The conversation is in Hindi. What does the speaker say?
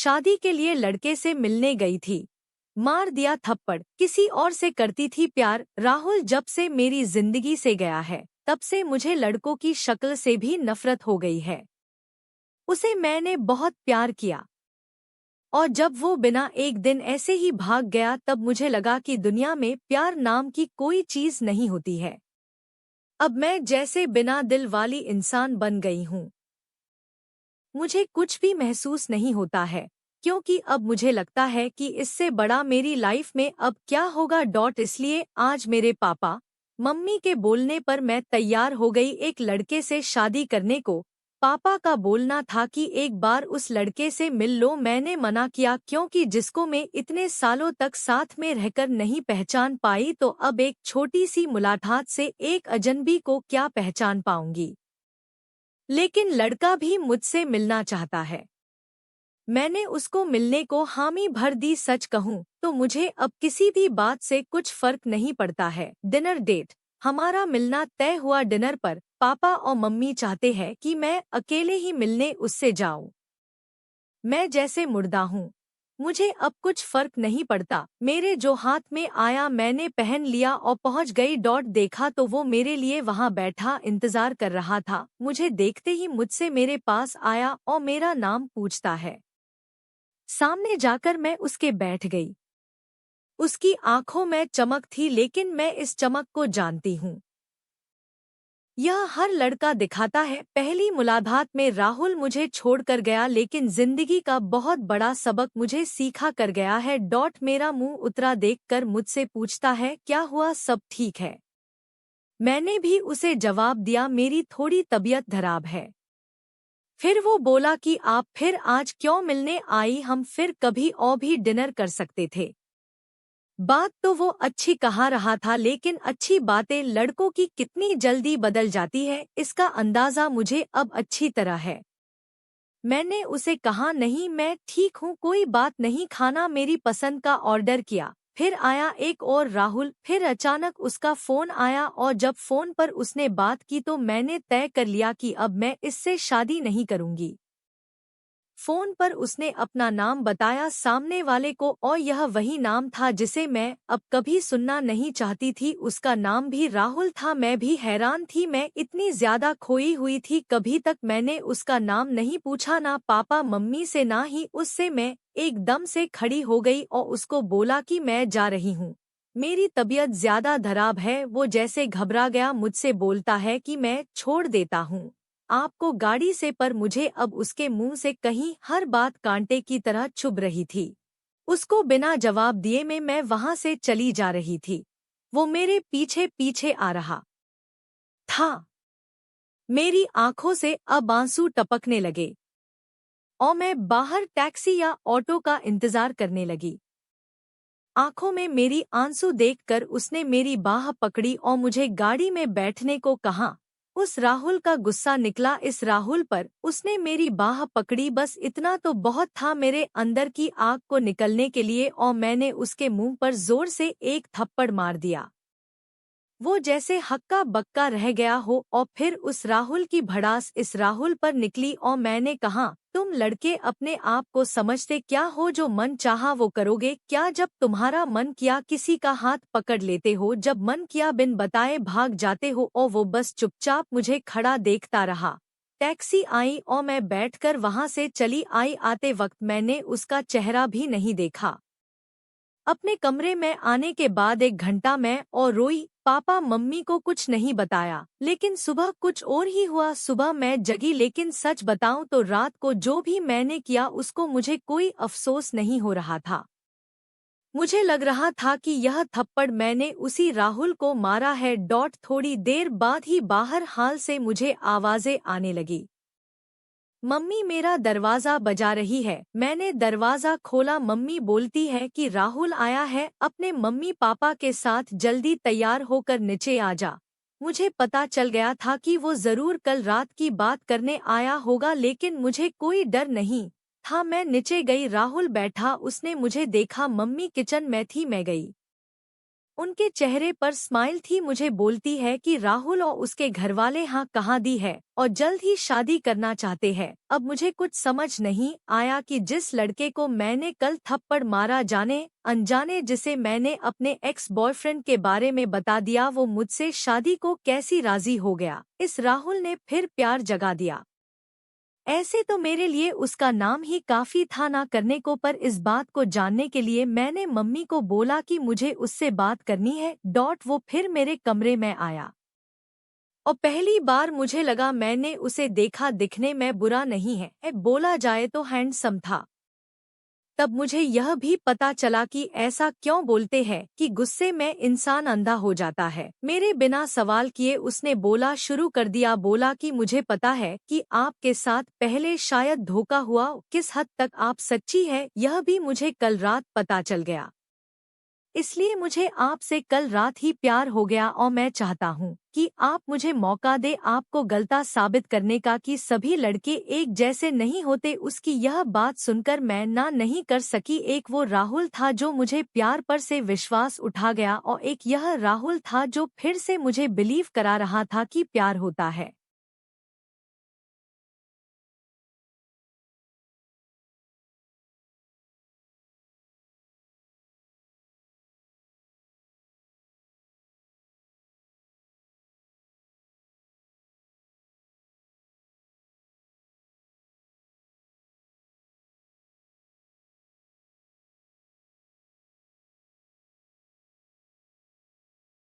शादी के लिए लड़के से मिलने गई थी। मार दिया थप्पड़, किसी और से करती थी प्यार। राहुल जब से मेरी जिंदगी से गया है तब से मुझे लड़कों की शक्ल से भी नफरत हो गई है। उसे मैंने बहुत प्यार किया और जब वो बिना एक दिन ऐसे ही भाग गया तब मुझे लगा कि दुनिया में प्यार नाम की कोई चीज नहीं होती है। अब मैं जैसे बिना दिल वाली इंसान बन गई हूँ। मुझे कुछ भी महसूस नहीं होता है क्योंकि अब मुझे लगता है कि इससे बड़ा मेरी लाइफ में अब क्या होगा। इसलिए आज मेरे पापा मम्मी के बोलने पर मैं तैयार हो गई एक लड़के से शादी करने को। पापा का बोलना था कि एक बार उस लड़के से मिल लो। मैंने मना किया क्योंकि जिसको मैं इतने सालों तक साथ में रहकर नहीं पहचान पाई तो अब एक छोटी सी मुलाकात से एक अजनबी को क्या पहचान पाऊंगी। लेकिन लड़का भी मुझसे मिलना चाहता है। मैंने उसको मिलने को हामी भर दी। सच कहूँ तो मुझे अब किसी भी बात से कुछ फर्क नहीं पड़ता है। डिनर डेट, हमारा मिलना तय हुआ। डिनर पर पापा और मम्मी चाहते हैं कि मैं अकेले ही मिलने उससे जाऊं। मैं जैसे मुर्दा हूँ, मुझे अब कुछ फर्क नहीं पड़ता। मेरे जो हाथ में आया मैंने पहन लिया और पहुंच गई। देखा तो वो मेरे लिए वहां बैठा इंतजार कर रहा था। मुझे देखते ही मुझसे मेरे पास आया और मेरा नाम पूछता है। सामने जाकर मैं उसके बैठ गई। उसकी आंखों में चमक थी लेकिन मैं इस चमक को जानती हूँ। यह हर लड़का दिखाता है। पहली मुलाकात में राहुल मुझे छोड़कर गया लेकिन जिंदगी का बहुत बड़ा सबक मुझे सीखा कर गया है। मेरा मुंह उतरा देखकर मुझसे पूछता है क्या हुआ, सब ठीक है। मैंने भी उसे जवाब दिया मेरी थोड़ी तबीयत खराब है। फिर वो बोला कि आप फिर आज क्यों मिलने आई, हम फिर कभी और भी डिनर कर सकते थे। बात तो वो अच्छी कहा रहा था लेकिन अच्छी बातें लड़कों की कितनी जल्दी बदल जाती है इसका अंदाजा मुझे अब अच्छी तरह है। मैंने उसे कहा नहीं मैं ठीक हूँ, कोई बात नहीं, खाना मेरी पसंद का ऑर्डर किया। फिर आया एक और राहुल। फिर अचानक उसका फोन आया और जब फोन पर उसने बात की तो मैंने तय कर लिया कि अब मैं इससे शादी नहीं करूँगी। फोन पर उसने अपना नाम बताया सामने वाले को और यह वही नाम था जिसे मैं अब कभी सुनना नहीं चाहती थी। उसका नाम भी राहुल था। मैं भी हैरान थी, मैं इतनी ज्यादा खोई हुई थी। कभी तक मैंने उसका नाम नहीं पूछा, ना पापा मम्मी से ना ही उससे। मैं एकदम से खड़ी हो गई और उसको बोला कि मैं जा रही हूँ, मेरी तबीयत ज्यादा खराब है। वो जैसे घबरा गया, मुझसे बोलता है कि मैं छोड़ देता हूँ आपको गाड़ी से, पर मुझे अब उसके मुंह से कहीं हर बात कांटे की तरह चुभ रही थी। उसको बिना जवाब दिए मैं वहां से चली जा रही थी। वो मेरे पीछे पीछे आ रहा था। मेरी आंखों से अब आंसू टपकने लगे और मैं बाहर टैक्सी या ऑटो का इंतजार करने लगी। आंखों में मेरी आंसू देखकर उसने मेरी बाह पकड़ी और मुझे गाड़ी में बैठने को कहा। उस राहुल का गुस्सा निकला इस राहुल पर। उसने मेरी बाह पकड़ी, बस इतना तो बहुत था मेरे अंदर की आग को निकलने के लिए, और मैंने उसके मुंह पर जोर से एक थप्पड़ मार दिया। वो जैसे हक्का बक्का रह गया हो और फिर उस राहुल की भड़ास इस राहुल पर निकली और मैंने कहा, तुम लड़के अपने आप को समझते क्या हो, जो मन चाहा वो करोगे क्या? जब तुम्हारा मन किया किसी का हाथ पकड़ लेते हो, जब मन किया बिन बताए भाग जाते हो। और वो बस चुपचाप मुझे खड़ा देखता रहा। टैक्सी आई और मैं बैठकर वहां से चली आई। आते वक्त मैंने उसका चेहरा भी नहीं देखा। अपने कमरे में आने के बाद 1 घंटा मैं और रोई, पापा मम्मी को कुछ नहीं बताया। लेकिन सुबह कुछ और ही हुआ। सुबह मैं जगी, लेकिन सच बताऊं तो रात को जो भी मैंने किया उसको मुझे कोई अफसोस नहीं हो रहा था। मुझे लग रहा था कि यह थप्पड़ मैंने उसी राहुल को मारा है। थोड़ी देर बाद ही बाहर हाल से मुझे आवाजें आने लगी। मम्मी मेरा दरवाजा बजा रही है। मैंने दरवाजा खोला। मम्मी बोलती है कि राहुल आया है, अपने मम्मी पापा के साथ जल्दी तैयार होकर नीचे आ जा। मुझे पता चल गया था कि वो जरूर कल रात की बात करने आया होगा, लेकिन मुझे कोई डर नहीं था। मैं नीचे गई, राहुल बैठा, उसने मुझे देखा। मम्मी किचन में थी, मैं गई। उनके चेहरे पर स्माइल थी। मुझे बोलती है कि राहुल और उसके घरवाले हाँ कहाँ दी है और जल्द ही शादी करना चाहते हैं। अब मुझे कुछ समझ नहीं आया कि जिस लड़के को मैंने कल थप्पड़ मारा, जाने अनजाने जिसे मैंने अपने एक्स बॉयफ्रेंड के बारे में बता दिया, वो मुझसे शादी को कैसी राजी हो गया। इस राहुल ने फिर प्यार जगा दिया। ऐसे तो मेरे लिए उसका नाम ही काफी था ना करने को, पर इस बात को जानने के लिए मैंने मम्मी को बोला कि मुझे उससे बात करनी है। वो फिर मेरे कमरे में आया और पहली बार मुझे लगा मैंने उसे देखा, दिखने में बुरा नहीं है, बोला जाए तो हैंडसम था। तब मुझे यह भी पता चला कि ऐसा क्यों बोलते हैं कि गुस्से में इंसान अंधा हो जाता है। मेरे बिना सवाल किए उसने बोला शुरू कर दिया, बोला कि मुझे पता है कि आपके साथ पहले शायद धोखा हुआ, किस हद तक आप सच्ची है यह भी मुझे कल रात पता चल गया। इसलिए मुझे आपसे कल रात ही प्यार हो गया और मैं चाहता हूँ कि आप मुझे मौका दे आपको गलता साबित करने का कि सभी लड़के एक जैसे नहीं होते। उसकी यह बात सुनकर मैं ना नहीं कर सकी। एक वो राहुल था जो मुझे प्यार पर से विश्वास उठा गया और एक यह राहुल था जो फिर से मुझे बिलीव करा रहा था कि प्यार होता है।